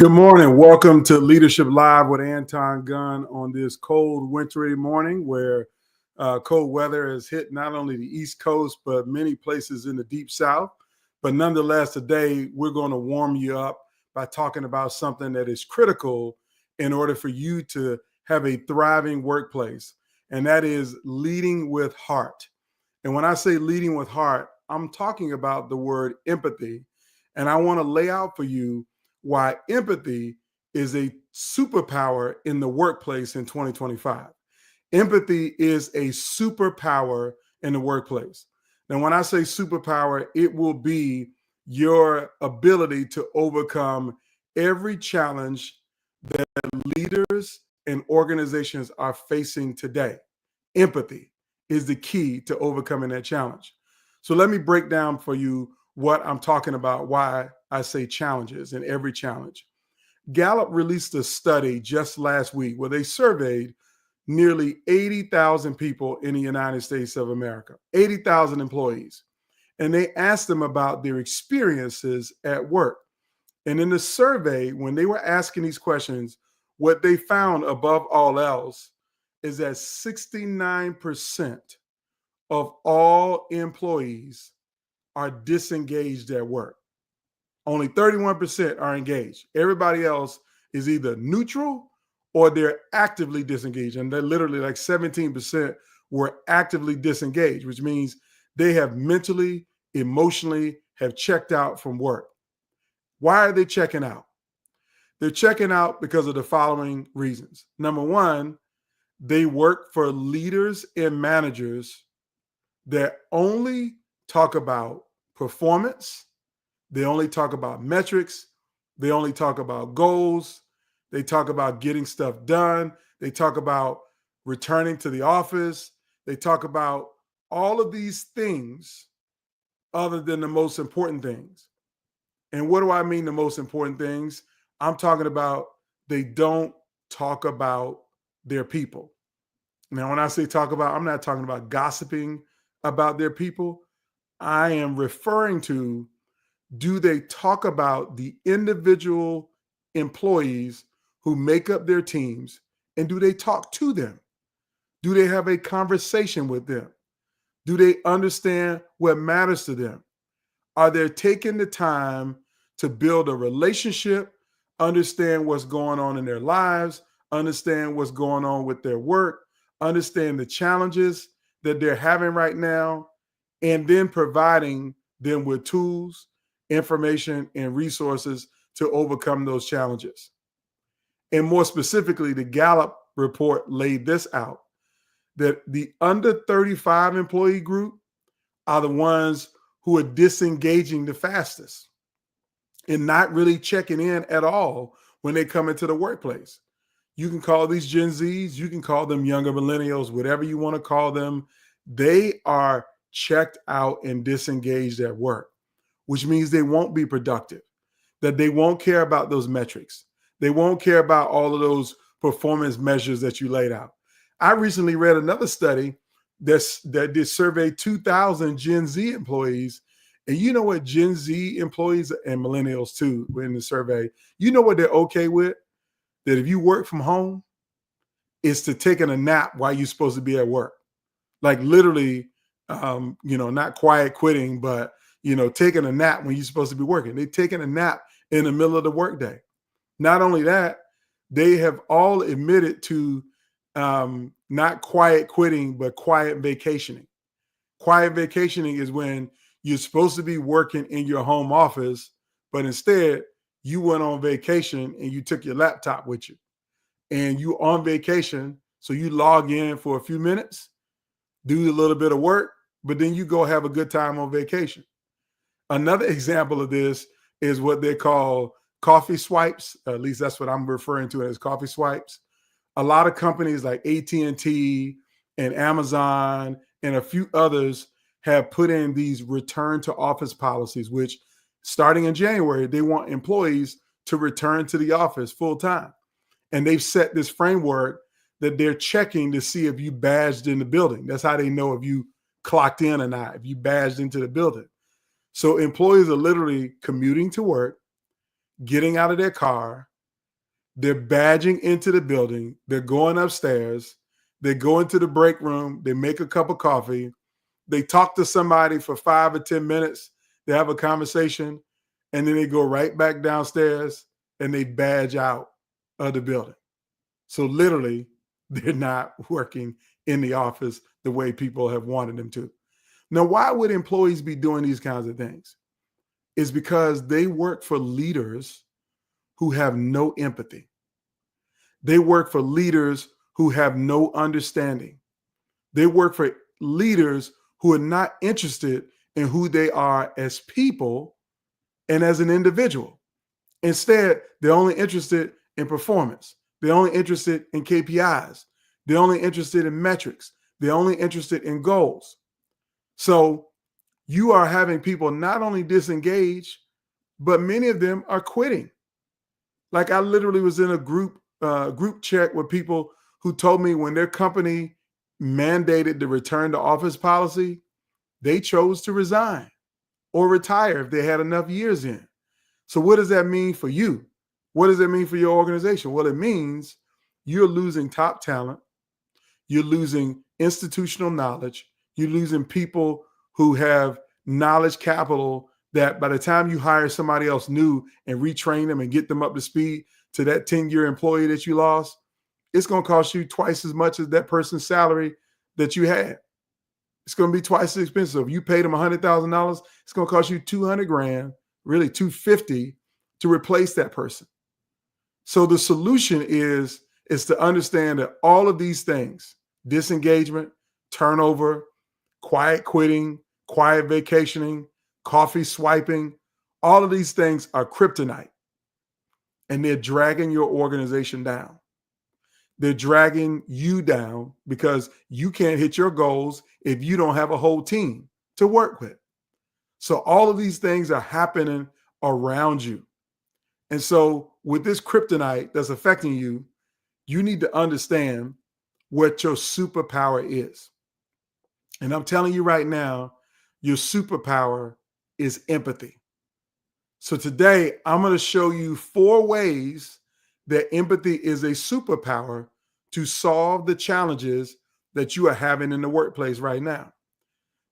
Good morning. Welcome to Leadership Live with Anton Gunn on this cold, wintry morning where cold weather has hit not only the East Coast, but many places in the Deep South. But nonetheless, today we're going to warm you up by talking about something that is critical in order for you to have a thriving workplace, and that is leading with heart. And when I say leading with heart, I'm talking about the word empathy. And I want to lay out for you why empathy is a superpower in the workplace in 2025. Empathy is a superpower in the workplace. Now, when I say superpower, it will be your ability to overcome every challenge that leaders and organizations are facing today. Empathy is the key to overcoming that challenge. So let me break down for you what I'm talking about, why I say challenges in every challenge. Gallup released a study just last week where they surveyed nearly 80,000 people in the United States of America, 80,000 employees. And they asked them about their experiences at work. And in the survey, when they were asking these questions, what they found above all else is that 69% of all employees are disengaged at work. Only 31% are engaged. Everybody else is either neutral or they're actively disengaged. And they're literally like 17% were actively disengaged, which means they have mentally, emotionally have checked out from work. Why are they checking out? They're checking out because of the following reasons. Number one, they work for leaders and managers that only talk about performance. They only talk about metrics. They only talk about goals. They talk about getting stuff done. They talk about returning to the office. They talk about all of these things other than the most important things. And what do I mean the most important things? I'm talking about they don't talk about their people. Now, when I say talk about, I'm not talking about gossiping about their people. I am referring to, do they talk about the individual employees who make up their teams, and do they talk to them? Do they have a conversation with them? Do they understand what matters to them? Are they taking the time to build a relationship, understand what's going on in their lives, understand what's going on with their work, understand the challenges that they're having right now, and then providing them with tools, information, and resources to overcome those challenges? And more specifically, the Gallup report laid this out, that the under 35 employee group are the ones who are disengaging the fastest and not really checking in at all when they come into the workplace. You can call these Gen Zs, you can call them younger millennials, whatever you want to call them. They are checked out and disengaged at work, which means they won't be productive, that they won't care about those metrics. They won't care about all of those performance measures that you laid out. I recently read another study that did survey 2,000 Gen Z employees. And you know what Gen Z employees and millennials too were in the survey, you know what they're okay with? That if you work from home, it's to taking a nap while you're supposed to be at work. Like literally, not quiet quitting, but, taking a nap when you're supposed to be working. They're taking a nap in the middle of the workday. Not only that, they have all admitted to not quiet quitting, but quiet vacationing. Quiet vacationing is when you're supposed to be working in your home office, but instead you went on vacation and you took your laptop with you. And you on vacation, so you log in for a few minutes, do a little bit of work, but then you go have a good time on vacation. Another example of this is what they call coffee swipes. At least that's what I'm referring to as coffee swipes. A lot of companies like AT&T and Amazon and a few others have put in these return to office policies, which starting in January, they want employees to return to the office full time. And they've set this framework that they're checking to see if you badged in the building. That's how they know if you clocked in or not, if you badged into the building. So employees are literally commuting to work, getting out of their car, They're badging into the building. They're going upstairs. They go into the break room. They make a cup of coffee. They talk to somebody for 5 or 10 minutes. They have a conversation, and then they go right back downstairs and they badge out of the building. So literally, they're not working in the office the way people have wanted them to. Now, why would employees be doing these kinds of things? It's because they work for leaders who have no empathy. They work for leaders who have no understanding. They work for leaders who are not interested in who they are as people and as an individual. Instead, they're only interested in performance. They're only interested in KPIs. They're only interested in metrics. They're only interested in goals. So you are having people not only disengage, but many of them are quitting. Like I literally was in a group chat with people who told me when their company mandated the return to office policy, they chose to resign or retire if they had enough years in. So what does that mean for you? What does that mean for your organization? Well, it means you're losing top talent. You're losing institutional knowledge. You're losing people who have knowledge capital that by the time you hire somebody else new and retrain them and get them up to speed to that 10-year employee that you lost, it's going to cost you twice as much as that person's salary that you had. It's going to be twice as expensive. If you paid them $100,000, it's going to cost you $200,000, really $250,000 to replace that person. So the solution is to understand that all of these things, disengagement, turnover, quiet quitting, quiet vacationing, coffee swiping, all of these things are kryptonite. And they're dragging your organization down. They're dragging you down because you can't hit your goals if you don't have a whole team to work with. So all of these things are happening around you. And so with this kryptonite that's affecting you, you need to understand what your superpower is. And I'm telling you right now, your superpower is empathy. So today, I'm going to show you 4 ways that empathy is a superpower to solve the challenges that you are having in the workplace right now.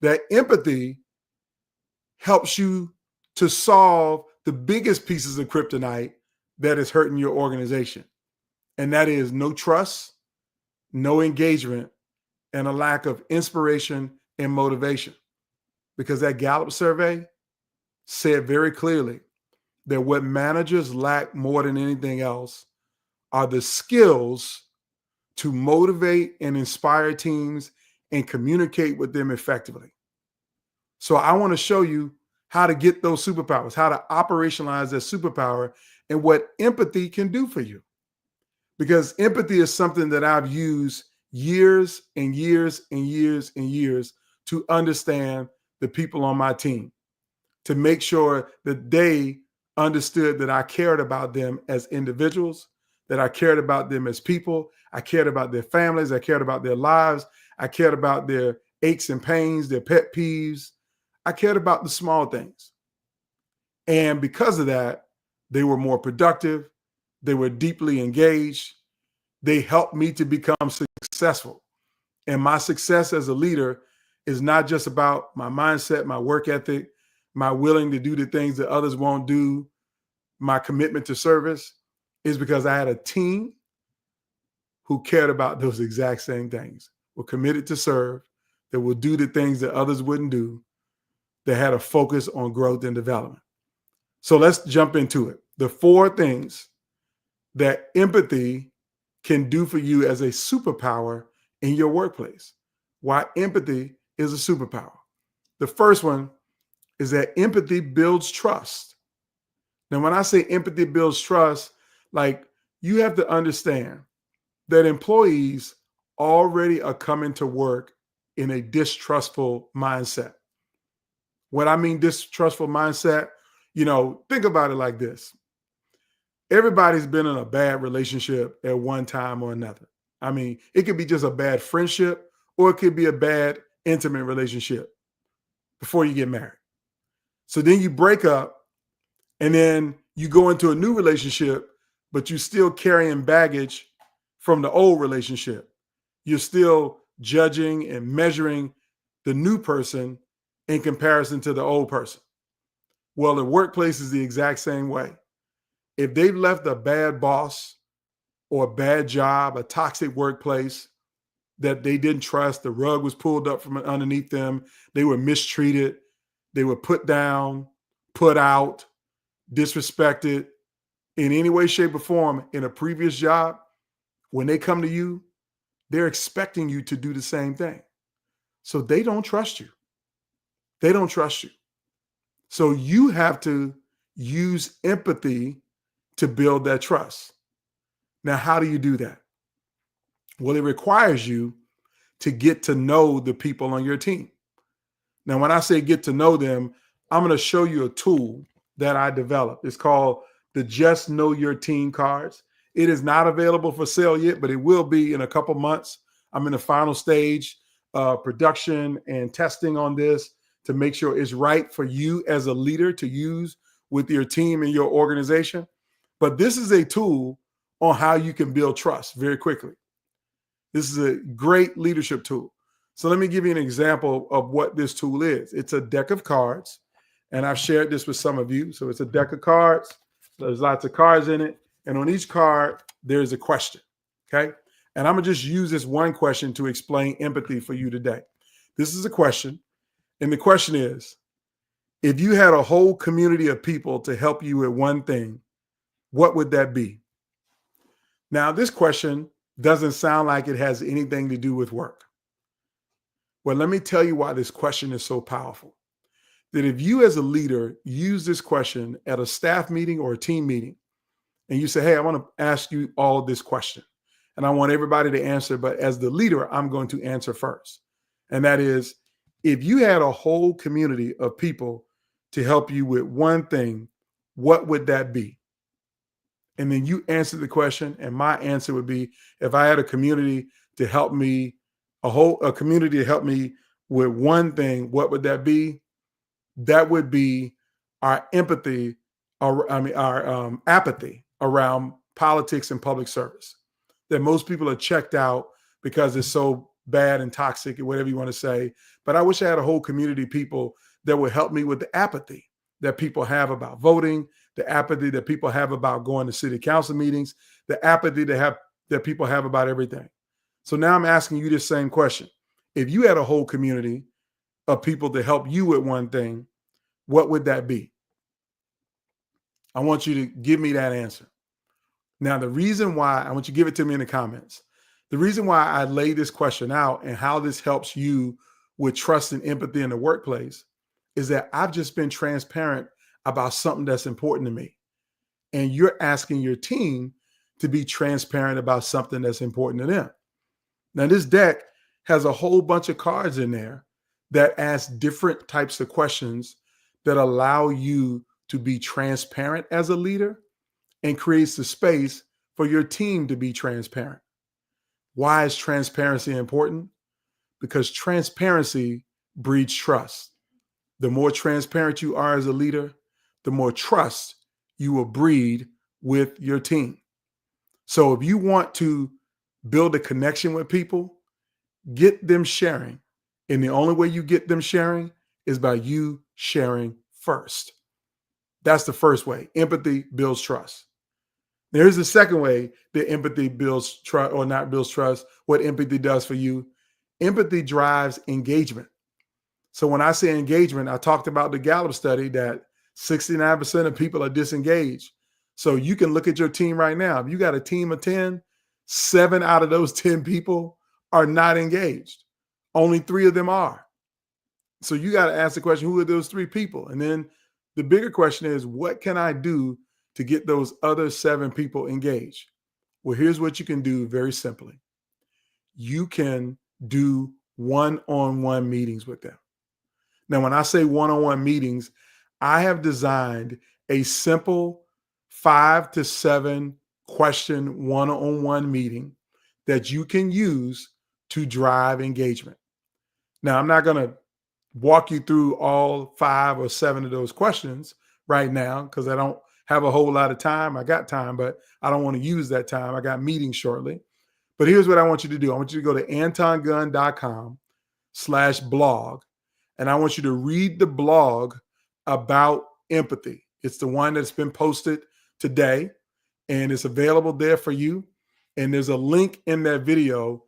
That empathy helps you to solve the biggest pieces of kryptonite that is hurting your organization. And that is no trust, no engagement, and a lack of inspiration and motivation. Because that Gallup survey said very clearly that what managers lack more than anything else are the skills to motivate and inspire teams and communicate with them effectively. So I want to show you how to get those superpowers, how to operationalize that superpower, and what empathy can do for you. Because empathy is something that I've used years and years and years and years to understand the people on my team, to make sure that they understood that I cared about them as individuals, that I cared about them as people, I cared about their families, I cared about their lives, I cared about their aches and pains, their pet peeves. I cared about the small things. And because of that, they were more productive. They were deeply engaged. They helped me to become successful. And my success as a leader is not just about my mindset, my work ethic, my willing to do the things that others won't do, my commitment to service, is because I had a team who cared about those exact same things, were committed to serve, that will do the things that others wouldn't do, that had a focus on growth and development. So let's jump into it. The 4 things that empathy can do for you as a superpower in your workplace. Why empathy is a superpower. The first one is that empathy builds trust. Now, when I say empathy builds trust, like you have to understand that employees already are coming to work in a distrustful mindset. When I mean distrustful mindset, think about it like this. Everybody's been in a bad relationship at one time or another. I mean, it could be just a bad friendship or it could be a bad intimate relationship before you get married. So then you break up and then you go into a new relationship, but you're still carrying baggage from the old relationship. You're still judging and measuring the new person in comparison to the old person. Well, the workplace is the exact same way. If they've left a bad boss or a bad job, a toxic workplace that they didn't trust, the rug was pulled up from underneath them, they were mistreated, they were put down, put out, disrespected in any way, shape, or form in a previous job, when they come to you, they're expecting you to do the same thing. So they don't trust you. They don't trust you. So you have to use empathy to build that trust. Now, how do you do that? Well, it requires you to get to know the people on your team. Now, when I say get to know them, I'm going to show you a tool that I developed. It's called the Just Know Your Team cards. It is not available for sale yet, but it will be in a couple months. I'm in the final stage production and testing on this to make sure it's right for you as a leader to use with your team and your organization. But this is a tool on how you can build trust very quickly. This is a great leadership tool. So let me give you an example of what this tool is. It's a deck of cards, and I've shared this with some of you. So it's a deck of cards. There's lots of cards in it. And on each card, there's a question, okay? And I'm going to just use this one question to explain empathy for you today. This is a question, and the question is, if you had a whole community of people to help you with one thing, what would that be? Now, this question doesn't sound like it has anything to do with work. Well, let me tell you why this question is so powerful. That if you as a leader use this question at a staff meeting or a team meeting, and you say, hey, I want to ask you all this question, and I want everybody to answer, but as the leader, I'm going to answer first. And that is, if you had a whole community of people to help you with one thing, what would that be? And then you answer the question, and my answer would be, if I had a community to help me, a community to help me with one thing, what would that be? That would be our empathy, our apathy around politics and public service. That most people are checked out because it's so bad and toxic, or whatever you want to say. But I wish I had a whole community of people that would help me with the apathy that people have about voting, the apathy that people have about going to city council meetings, the apathy that people have about everything. So now I'm asking you this same question. If you had a whole community of people to help you with one thing, what would that be? I want you to give me that answer. Now, the reason why, I want you to give it to me in the comments. The reason why I lay this question out and how this helps you with trust and empathy in the workplace is that I've just been transparent about something that's important to me. And you're asking your team to be transparent about something that's important to them. Now, this deck has a whole bunch of cards in there that ask different types of questions that allow you to be transparent as a leader and creates the space for your team to be transparent. Why is transparency important? Because transparency breeds trust. The more transparent you are as a leader, the more trust you will breed with your team. So if you want to build a connection with people, get them sharing. And the only way you get them sharing is by you sharing first. That's the first way. Empathy builds trust. Here's the second way that empathy builds trust, or not builds trust, what empathy does for you. Empathy drives engagement. So when I say engagement, I talked about the Gallup study that 69% of people are disengaged. So you can look at your team right now. If you got a team of 10, 7 out of those 10 people are not engaged. Only 3 of them are. So you got to ask the question, who are those 3 people? And then the bigger question is, what can I do to get those other 7 people engaged? Well, here's what you can do very simply. You can do one-on-one meetings with them. Now, when I say one-on-one meetings, I have designed a simple 5 to 7 question one-on-one meeting that you can use to drive engagement. Now, I'm not going to walk you through all 5 or 7 of those questions right now because I don't have a whole lot of time. I got time, but I don't want to use that time. I got meetings shortly. But here's what I want you to do. I want you to go to antongunn.com/blog. And I want you to read the blog about empathy. It's the one that's been posted today, and it's available there for you. And there's a link in that video,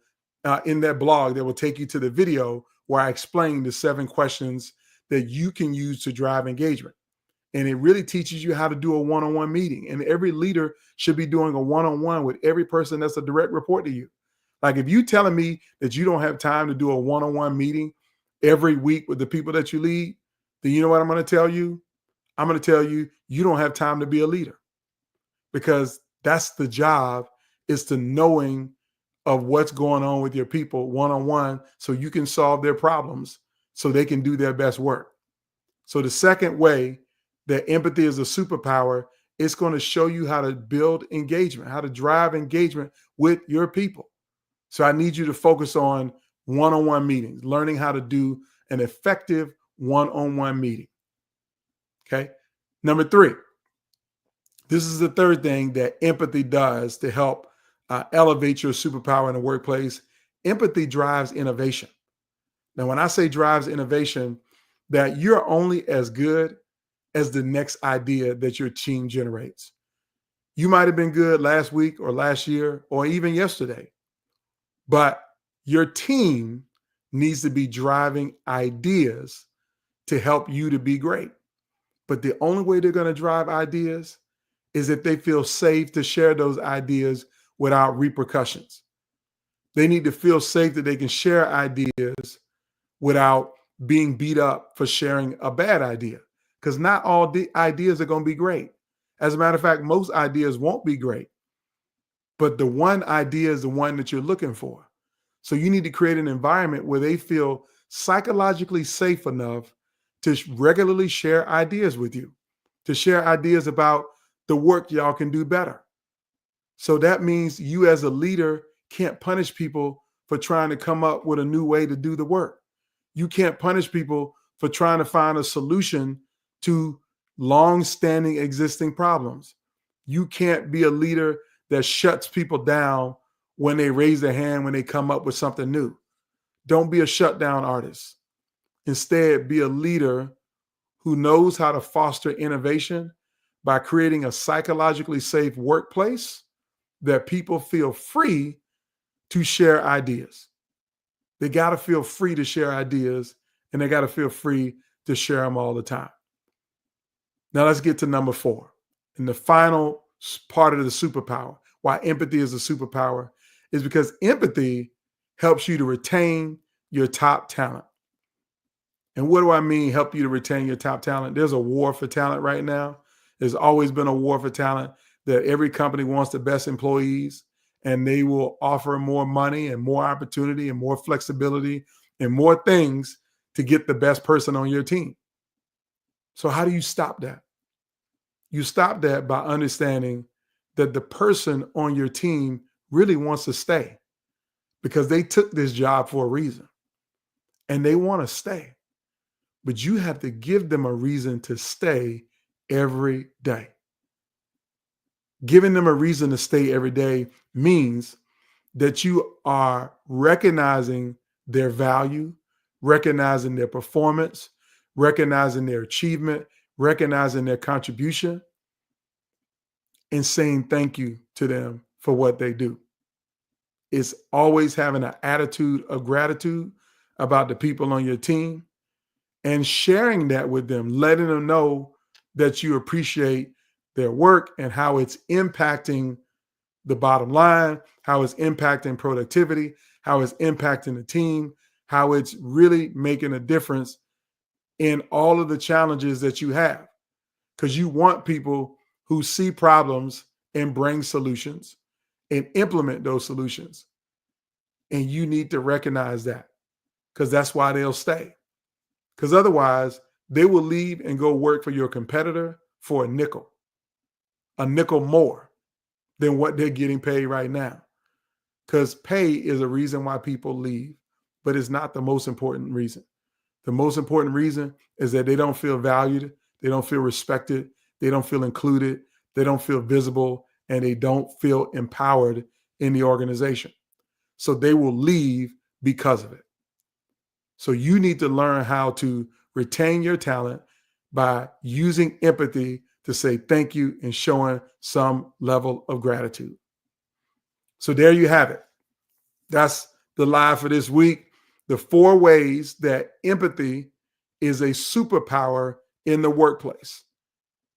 in that blog, that will take you to the video where I explain the 7 questions that you can use to drive engagement. And it really teaches you how to do a one-on-one meeting. And every leader should be doing a one-on-one with every person that's a direct report to you. Like, if you telling me that you don't have time to do a one-on-one meeting every week with the people that you lead, then you know what I'm going to tell you? I'm going to tell you, you don't have time to be a leader, because that's the job, is to knowing of what's going on with your people one-on-one, so you can solve their problems so they can do their best work. So the second way that empathy is a superpower, it's going to show you how to build engagement, how to drive engagement with your people. So I need you to focus on one-on-one meetings, learning how to do an effective one-on-one meeting. Okay. Number 3, this is the third thing that empathy does to help elevate your superpower in the workplace. Empathy drives innovation. Now, when I say drives innovation, that you're only as good as the next idea that your team generates. You might have been good last week or last year or even yesterday, but your team needs to be driving ideas to help you to be great. But the only way they're going to drive ideas is if they feel safe to share those ideas without repercussions. They need to feel safe that they can share ideas without being beat up for sharing a bad idea, because not all the ideas are going to be great. As a matter of fact, most ideas won't be great, but the one idea is the one that you're looking for. So you need to create an environment where they feel psychologically safe enough to regularly share ideas with you, to share ideas about the work y'all can do better. So that means you as a leader can't punish people for trying to come up with a new way to do the work. You can't punish people for trying to find a solution to long-standing existing problems. You can't be a leader that shuts people down when they raise their hand, when they come up with something new. Don't be a shutdown artist. Instead, be a leader who knows how to foster innovation by creating a psychologically safe workplace that people feel free to share ideas. They got to feel free to share ideas, and they got to feel free to share them all the time. Now let's get to number 4. And the final part of the superpower, why empathy is a superpower, is because empathy helps you to retain your top talent. And what do I mean, help you to retain your top talent? There's a war for talent right now. There's always been a war for talent, that every company wants the best employees, and they will offer more money and more opportunity and more flexibility and more things to get the best person on your team. So how do you stop that? You stop that by understanding that the person on your team really wants to stay, because they took this job for a reason and they want to stay. But you have to give them a reason to stay every day. Giving them a reason to stay every day means that you are recognizing their value, recognizing their performance, recognizing their achievement, recognizing their contribution, and saying thank you to them for what they do. It's always having an attitude of gratitude about the people on your team and sharing that with them, letting them know that you appreciate their work and how it's impacting the bottom line, how it's impacting productivity, how it's impacting the team, how it's really making a difference in all of the challenges that you have. Because you want people who see problems and bring solutions and implement those solutions. And you need to recognize that, because that's why they'll stay. Because otherwise, they will leave and go work for your competitor for a nickel more than what they're getting paid right now. Because pay is a reason why people leave, but it's not the most important reason. The most important reason is that they don't feel valued, they don't feel respected, they don't feel included, they don't feel visible, and they don't feel empowered in the organization. So they will leave because of it. So you need to learn how to retain your talent by using empathy to say thank you and showing some level of gratitude. So there you have it. That's the live for this week. The 4 ways that empathy is a superpower in the workplace.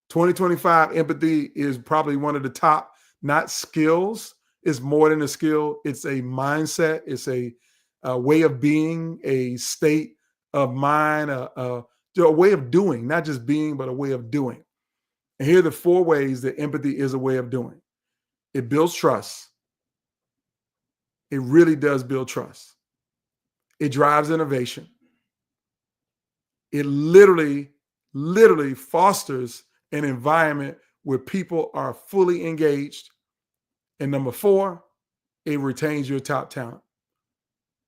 2025 empathy is probably one of the top, not skills. It's more than a skill. It's a mindset. It's a way of being, a state of mind, a way of doing, not just being, but a way of doing. And here are the 4 ways that empathy is a way of doing. It builds trust. It really does build trust. It drives innovation. It literally fosters an environment where people are fully engaged. And number 4, it retains your top talent.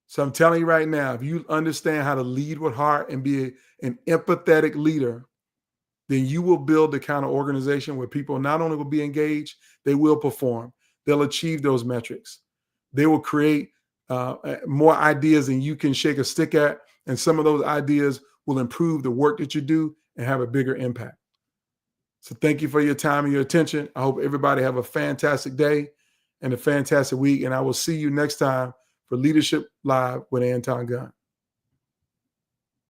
So I'm telling you right now, if you understand how to lead with heart and be an empathetic leader, then you will build the kind of organization where people not only will be engaged, they will perform. They'll achieve those metrics. They will create more ideas than you can shake a stick at. And some of those ideas will improve the work that you do and have a bigger impact. So thank you for your time and your attention. I hope everybody have a fantastic day and a fantastic week. And I will see you next time for Leadership Live with Anton Gunn.